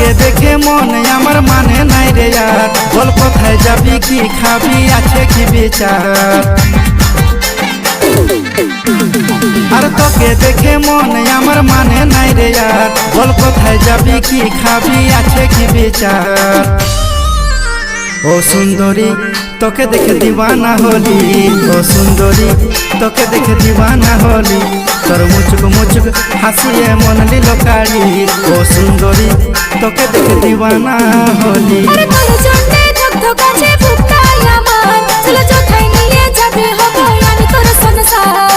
তোকে দেখে মনে আমার মানে নাই রে यार বল কোথায় যাবি কি খাবি আছে কি বিচার আর তোকে দেখে মনে আমার মানে নাই রে यार বল কোথায় যাবি কি খাবি আছে কি বিচার ও সুন্দরী তোকে দেখে দিওয়ানা হলি ও সুন্দরী তোকে দেখে দিওয়ানা হলি তোর মুচুক মুচুক হাসিয়ে মন নিল কালি ও সুন্দরী তোকে দেখে দিওয়ানা হলি আরে তোর জন্যে ধকধকাছে বুকটা আমার চলো কোথায় নিয়ে যাবে হবো আমি তোর সংসার